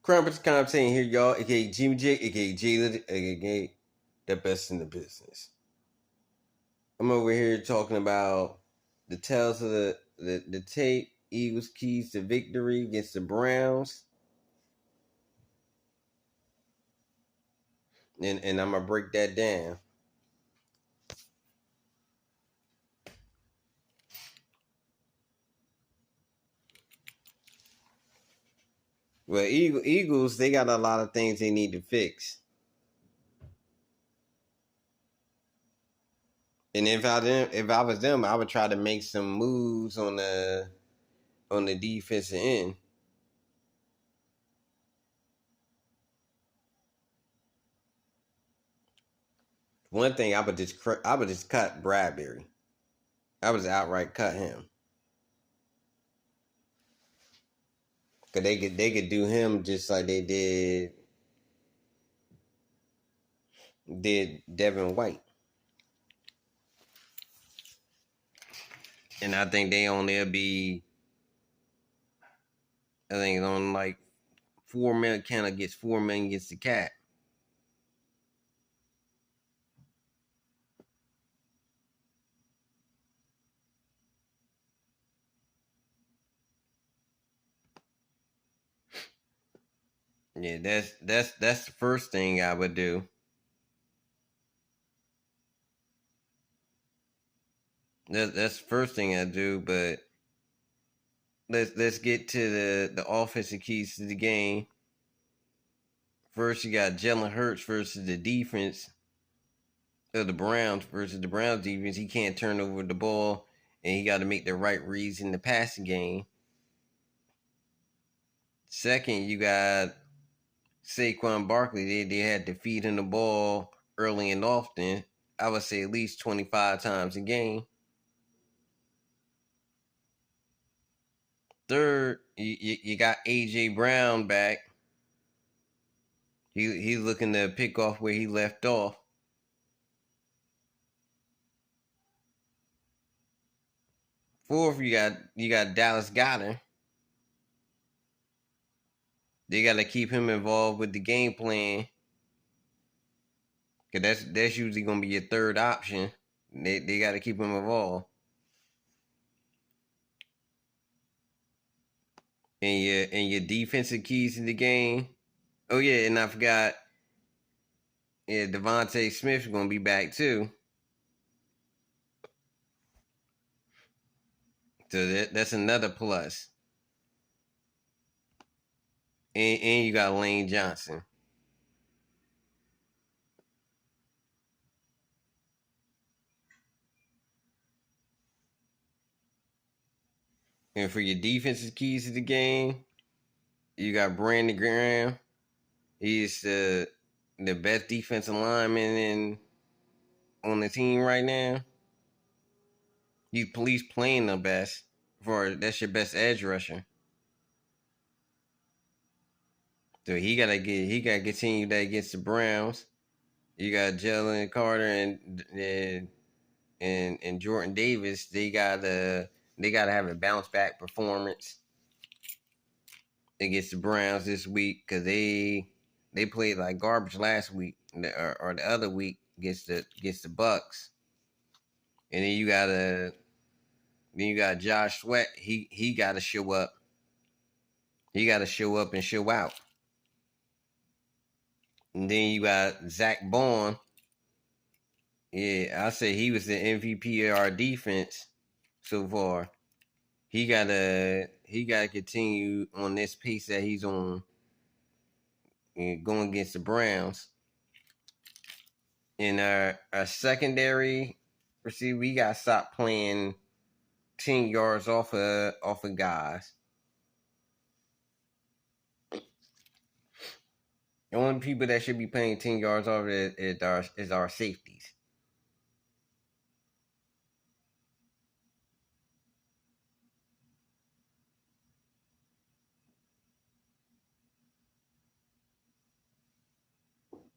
Crumpets commentating here, y'all, aka Jimmy J, aka Jalen, aka the best in the business. I'm over here talking about the tales of the tape, Eagles' keys to victory against the Browns. And I'm gonna break that down. Well, Eagles, they got a lot of things they need to fix. And if I was them, I would try to make some moves on the defensive end. One thing I would just cut Bradbury. I would just outright cut him. Cause they could do him just like they did Devin White. And I think they only be I think it's on like 4 million. Kind of gets 4 million against the cap. Yeah, that's the first thing I would do. That's the first thing I do. But let's get to the offensive keys to the game. First, you got Jalen Hurts versus the defense of the Browns versus the Browns defense. He can't turn over the ball, and he got to make the right reads in the passing game. Second, you got Saquon Barkley. They had to feed him the ball early and often. I would say at least 25 times a game. Third, you got AJ Brown back. He's looking to pick off where he left off. Fourth, you got Dallas Goedert. They got to keep him involved with the game plan, cause that's usually gonna be your third option. They got to keep him involved. And your defensive keys to the game. Oh yeah, and I forgot. Yeah, Devontae Smith's gonna be back too. So that's another plus. And you got Lane Johnson. And for your defensive keys to the game, you got Brandon Graham. He's the best defensive lineman on the team right now. He's playing the best. That's your best edge rusher. So he gotta continue that against the Browns. You got Jalen Carter and Jordan Davis. They gotta have a bounce back performance against the Browns this week because they played like garbage last week or the other week against the Bucks. And then you got Josh Sweat. He got to show up. He got to show up and show out. And then you got Zach Bond. Yeah, I say he was the MVP of our defense so far. He gotta continue on this pace that he's on, going against the Browns. In our secondary, we gotta stop playing 10 yards off of guys. The only people that should be playing 10 yards off is our safeties.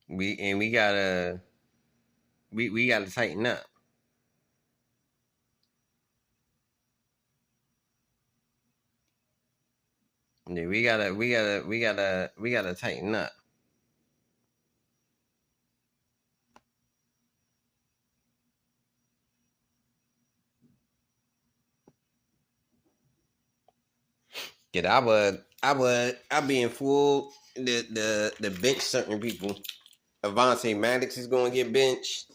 We gotta tighten up. Yeah, we gotta tighten up. Cause I'd be in full the bench certain people. Avante Maddox is gonna get benched.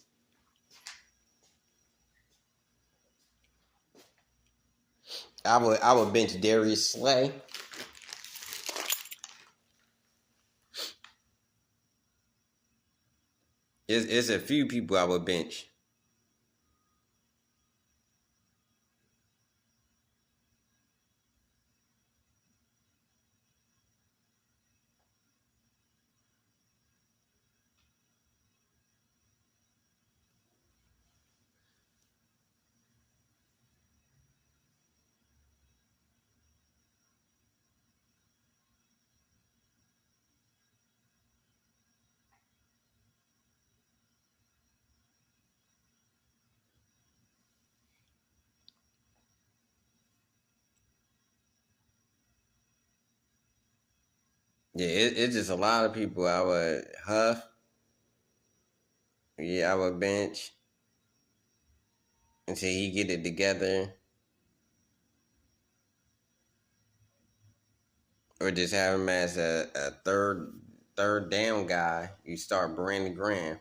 I would bench Darius Slay. It's a few people I would bench. Yeah, it's just a lot of people I would Huff. Yeah, I would bench until he get it together, or just have him as a third down guy. You start Brandon Graham.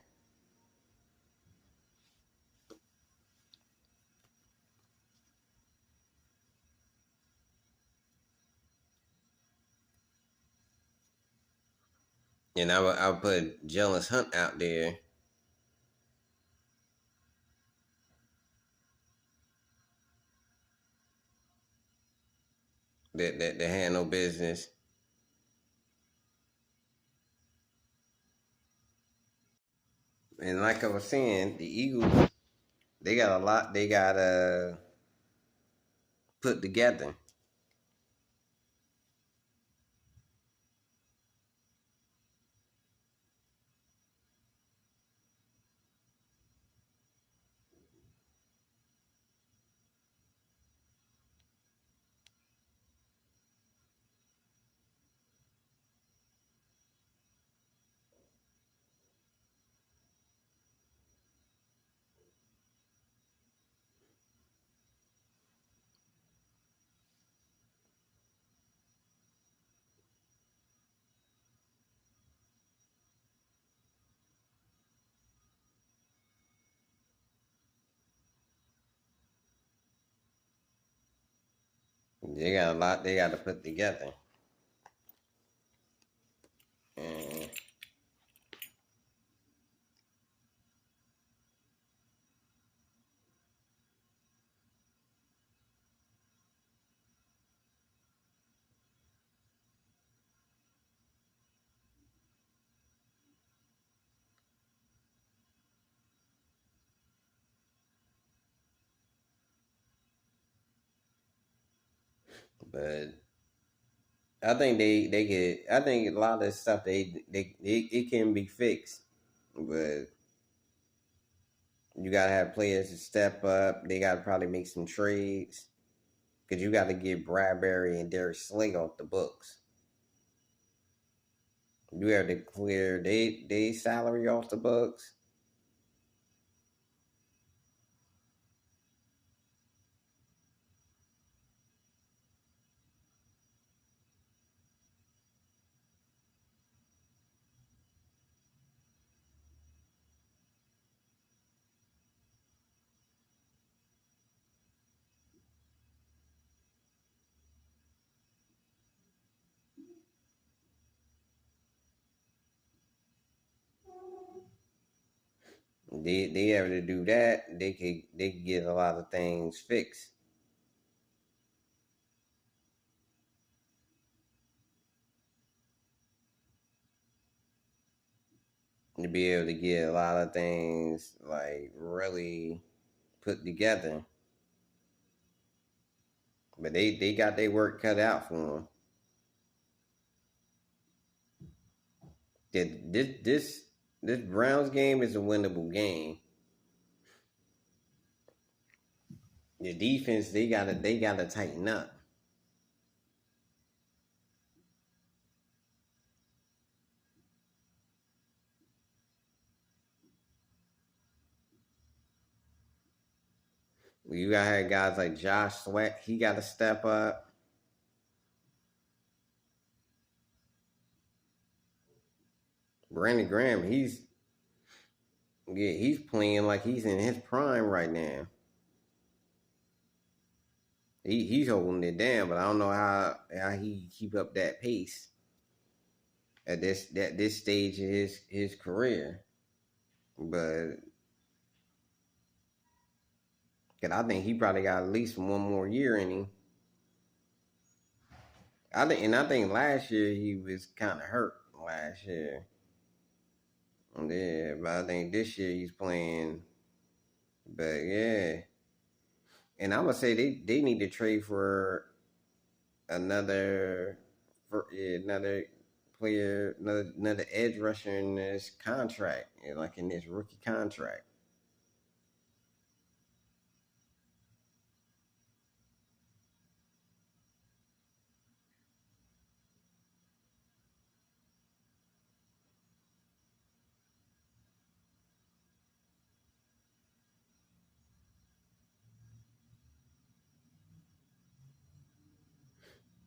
And I would put Jealous Hunt out there that had no business. And like I was saying, the Eagles, they got a lot they gotta put together. They got a lot they gotta put together. And, but I think they could. I think a lot of this stuff they it can be fixed, but you gotta have players to step up. They gotta probably make some trades because you got to get Bradbury and Derek Slay off the books. You have to clear they salary off the books. They have to do that. They could get a lot of things fixed to be able to get a lot of things like really put together. But they got their work cut out for them. This Browns game is a winnable game. The defense they gotta tighten up. You got to have guys like Josh Sweat. He got to step up. Brandon Graham, he's playing like he's in his prime right now. He's holding it down, but I don't know how he keep up that pace at this stage of his career. But cause I think he probably got at least one more year in him. I think last year he was kind of hurt last year. Yeah, but I think this year he's playing. But yeah, and I'm gonna say they need to trade for another another player, another edge rusher in this contract, like in this rookie contract.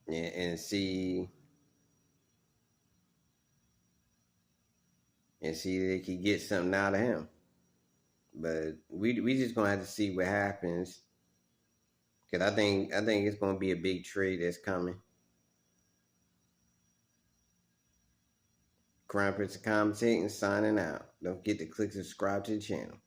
And see if they could get something out of him. But we just gonna have to see what happens. Cause I think it's gonna be a big trade that's coming. Crown Prince commentating, signing out. Don't forget to click subscribe to the channel.